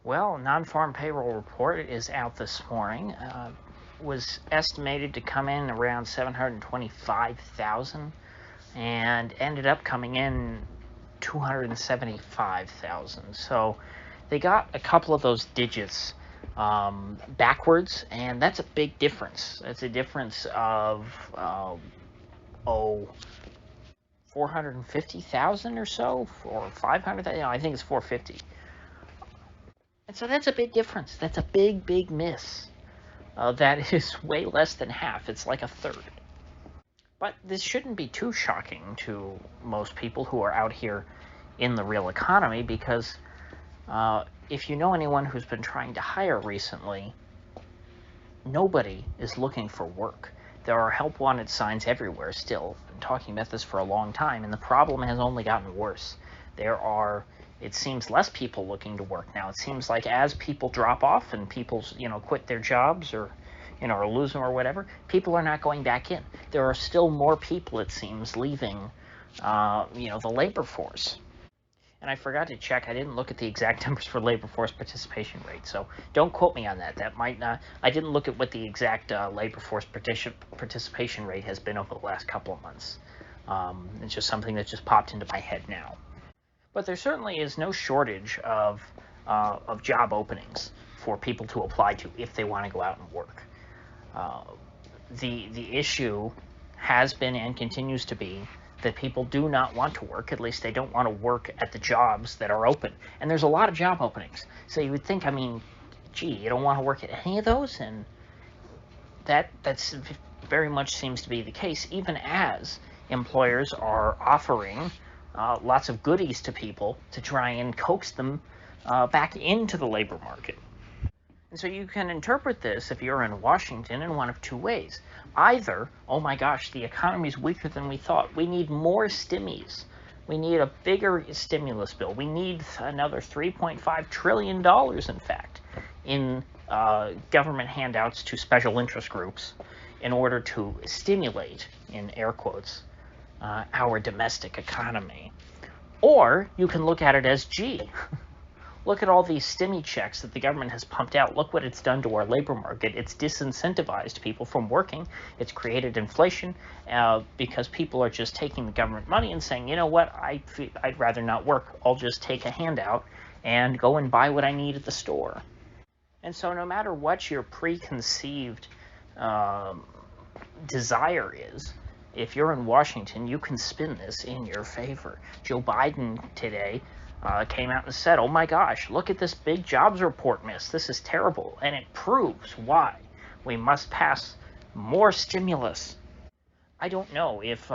Well, non-farm payroll report is out this morning. Was estimated to come in around 725,000 and ended up coming in 275,000. So they got a couple of those digits backwards, and that's a big difference. That's a difference of 450,000 or so, or 500,000. I think it's 450. And so that's a big difference. That's a big miss. That is way less than half. It's like a third. But this shouldn't be too shocking to most people who are out here in the real economy, because if you know anyone who's been trying to hire recently, nobody is looking for work. There are help wanted signs everywhere still. I've been talking about this for a long time, and the problem has only gotten worse. There are, it seems, less people looking to work now. It seems like as people drop off and people, quit their jobs or lose them or whatever, people are not going back in. There are still more people, it seems, leaving, the labor force. And I forgot to check. I didn't look at the exact numbers for labor force participation rate, so don't quote me on that. That might not. I didn't look at what the exact labor force participation rate has been over the last couple of months. It's just something that just popped into my head now. But there certainly is no shortage of job openings for people to apply to if they want to go out and work. The issue has been and continues to be that people do not want to work. At least they don't want to work at the jobs that are open. And there's a lot of job openings. So you would think, gee, you don't want to work at any of those? And that's very much seems to be the case, even as employers are offering lots of goodies to people to try and coax them back into the labor market. And so you can interpret this, if you're in Washington, in one of two ways. Either, oh my gosh, the economy's weaker than we thought. We need more stimmies. We need a bigger stimulus bill. We need another $3.5 trillion, in fact, in government handouts to special interest groups in order to stimulate, in air quotes, our domestic economy. Or you can look at it as, gee, look at all these stimmy checks that the government has pumped out. Look what it's done to our labor market. It's disincentivized people from working. It's created inflation because people are just taking the government money and saying, you know what, I'd rather not work. I'll just take a handout and go and buy what I need at the store. And so no matter what your preconceived desire is, if you're in Washington, you can spin this in your favor. Joe Biden today came out and said, oh my gosh, look at this big jobs report miss. This is terrible. And it proves why we must pass more stimulus. I don't know if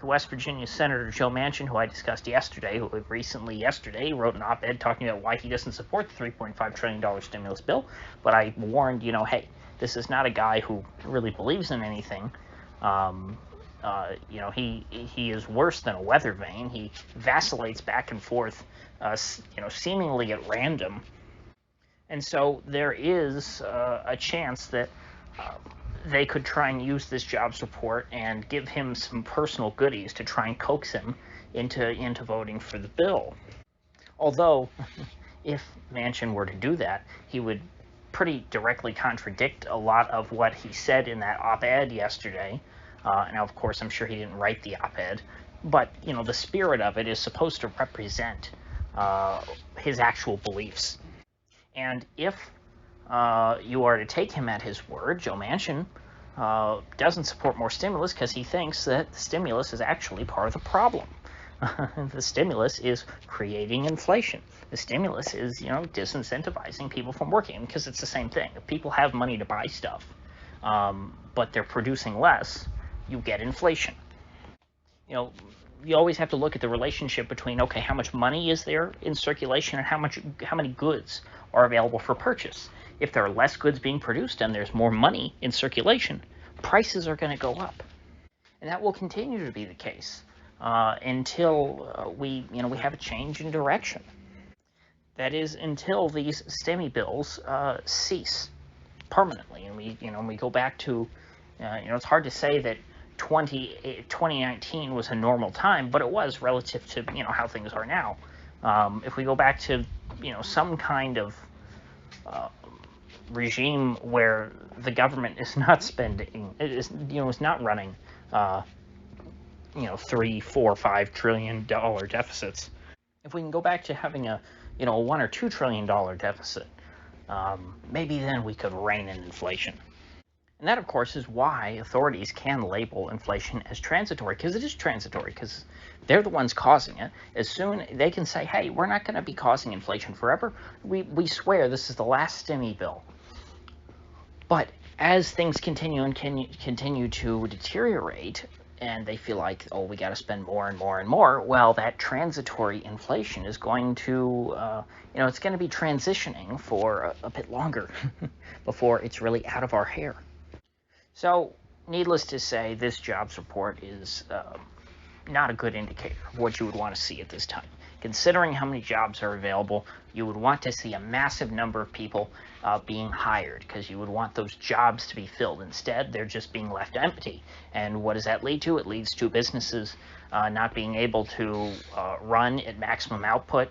West Virginia Senator Joe Manchin, who I discussed yesterday, who recently yesterday wrote an op-ed talking about why he doesn't support the $3.5 trillion stimulus bill. But I warned, hey, this is not a guy who really believes in anything. He is worse than a weather vane. He vacillates back and forth, seemingly at random. And so there is a chance that they could try and use this jobs report and give him some personal goodies to try and coax him into voting for the bill. Although, if Manchin were to do that, he would pretty directly contradict a lot of what he said in that op-ed yesterday. Now, of course, I'm sure he didn't write the op-ed, but, the spirit of it is supposed to represent his actual beliefs. And if you are to take him at his word, Joe Manchin doesn't support more stimulus because he thinks that the stimulus is actually part of the problem. The stimulus is creating inflation. The stimulus is, disincentivizing people from working, because it's the same thing. If people have money to buy stuff, but they're producing less, you get inflation. You always have to look at the relationship between, okay, how much money is there in circulation and how many goods are available for purchase. If there are less goods being produced and there's more money in circulation, prices are going to go up. And that will continue to be the case until we have a change in direction. That is, until these stimmy bills cease permanently. And we go back to, it's hard to say that 2019 was a normal time, but it was relative to how things are now. If we go back to some kind of regime where the government is not spending, is not running, 3, 4, 5 trillion dollar deficits. If we can go back to having a, $1 or $2 trillion deficit, maybe then we could rein in inflation. And that, of course, is why authorities can label inflation as transitory, because it is transitory, because they're the ones causing it. As soon they can say, hey, we're not going to be causing inflation forever. We swear this is the last stimmy bill. But as things continue to deteriorate, and they feel like, oh, we got to spend more and more and more, well, that transitory inflation is going to, it's going to be transitioning for a bit longer before it's really out of our hair. So, needless to say, this jobs report is not a good indicator of what you would want to see at this time. Considering how many jobs are available, you would want to see a massive number of people being hired, because you would want those jobs to be filled. Instead, they're just being left empty. And what does that lead to? It leads to businesses not being able to run at maximum output.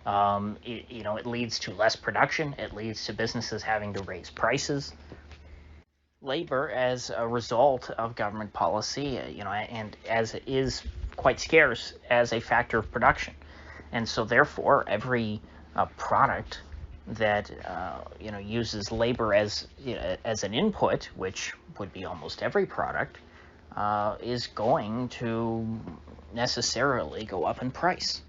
It leads to less production. It leads to businesses having to raise prices. Labor, as a result of government policy, and as it is quite scarce as a factor of production. And so therefore, every product that uses labor as an input, which would be almost every product, is going to necessarily go up in price.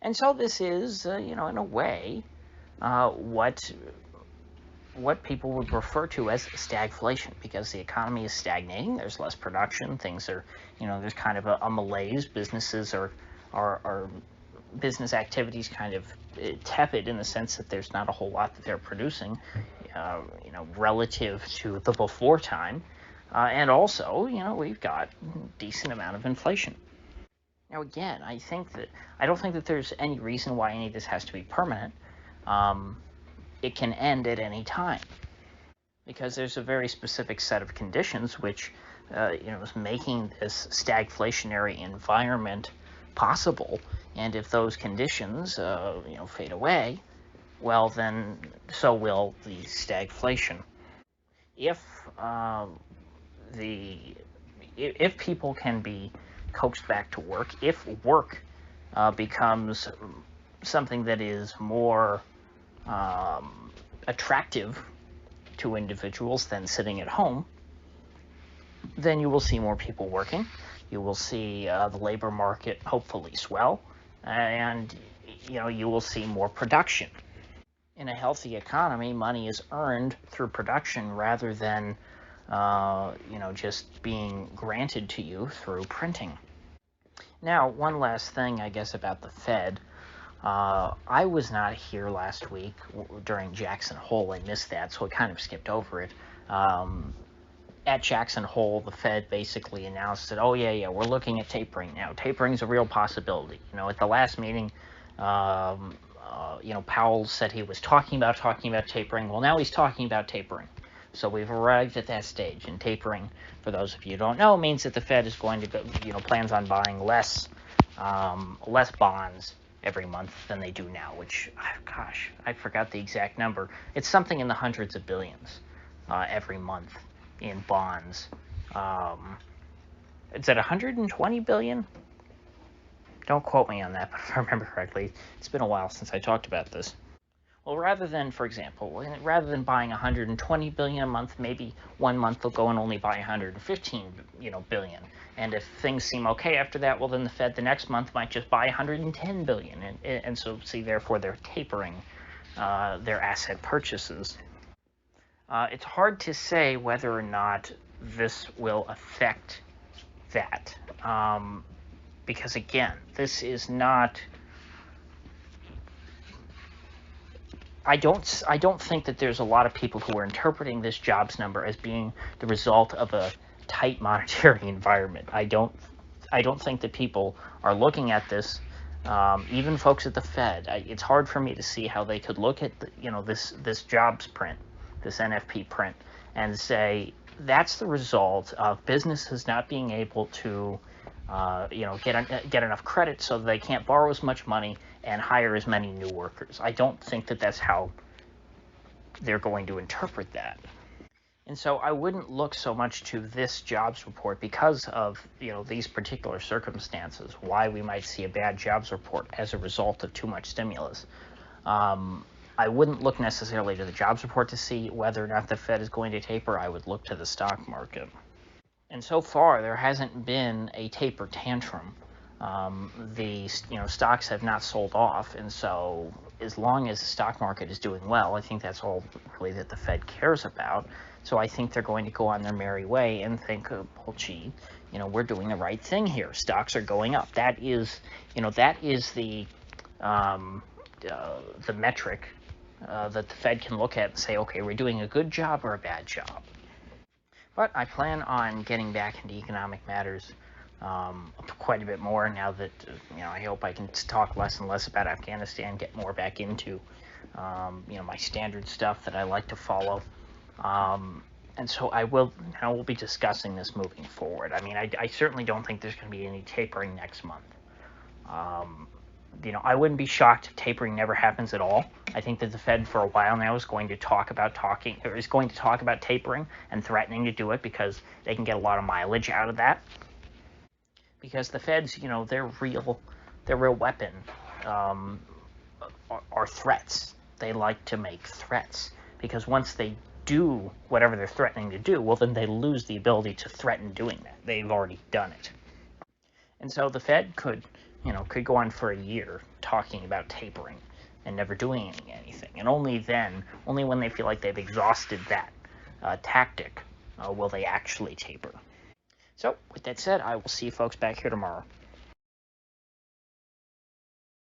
And so this is, in a way, what people would refer to as stagflation, because the economy is stagnating. There's less production. Things are, there's kind of a malaise. Businesses are business activities kind of tepid, in the sense that there's not a whole lot that they're producing, relative to the before time. And also, we've got a decent amount of inflation. Now, again, I don't think that there's any reason why any of this has to be permanent. It can end at any time, because there's a very specific set of conditions which, is making this stagflationary environment possible. And if those conditions, fade away, well, then so will the stagflation. If people can be coaxed back to work, if work becomes something that is more attractive to individuals than sitting at home, then you will see more people working. You will see the labor market hopefully swell, and you will see more production. In a healthy economy, money is earned through production rather than just being granted to you through printing. Now, one last thing, I guess, about the Fed. I was not here last week during Jackson Hole. I missed that, so I kind of skipped over it. At Jackson Hole, the Fed basically announced that, oh, yeah, we're looking at tapering now. Tapering is a real possibility. At the last meeting, Powell said he was talking about tapering. Well, now he's talking about tapering. So we've arrived at that stage. And tapering, for those of you who don't know, means that the Fed is going to go, plans on buying less bonds every month than they do now, which, gosh, I forgot the exact number. It's something in the hundreds of billions every month in bonds. Is it 120 billion? Don't quote me on that, but if I remember correctly, it's been a while since I talked about this. Well, rather than buying 120 billion a month, maybe one month they'll go and only buy 115 billion. And if things seem okay after that, well, then the Fed the next month might just buy 110 billion. And so, therefore, they're tapering their asset purchases. It's hard to say whether or not this will affect that. Because, again, this is not... I don't think that there's a lot of people who are interpreting this jobs number as being the result of a tight monetary environment. I don't think that people are looking at this, even folks at the Fed. It's hard for me to see how they could look at this jobs print, this NFP print, and say that's the result of businesses not being able to get enough credit, so they can't borrow as much money and hire as many new workers. I don't think that that's how they're going to interpret that. And so I wouldn't look so much to this jobs report because of, these particular circumstances, why we might see a bad jobs report as a result of too much stimulus. I wouldn't look necessarily to the jobs report to see whether or not the Fed is going to taper. I would look to the stock market. And so far, there hasn't been a taper tantrum. The stocks have not sold off, and so as long as the stock market is doing well, I think that's all really that the Fed cares about. So I think they're going to go on their merry way and think, well, gee, we're doing the right thing here. Stocks are going up. That is the metric that the Fed can look at and say, okay, we're doing a good job or a bad job. But I plan on getting back into economic matters quite a bit more now that, I hope I can talk less and less about Afghanistan, get more back into, my standard stuff that I like to follow. And so I will be discussing this moving forward. I mean, I certainly don't think there's going to be any tapering next month. I wouldn't be shocked if tapering never happens at all. I think that the Fed for a while now is going to talk about tapering and threatening to do it because they can get a lot of mileage out of that. Because the Feds, their real weapon are threats. They like to make threats because once they do whatever they're threatening to do, well, then they lose the ability to threaten doing that. They've already done it. And so the Fed could go on for a year talking about tapering and never doing anything. And only when they feel like they've exhausted that tactic, will they actually taper. So with that said, I will see you folks back here tomorrow.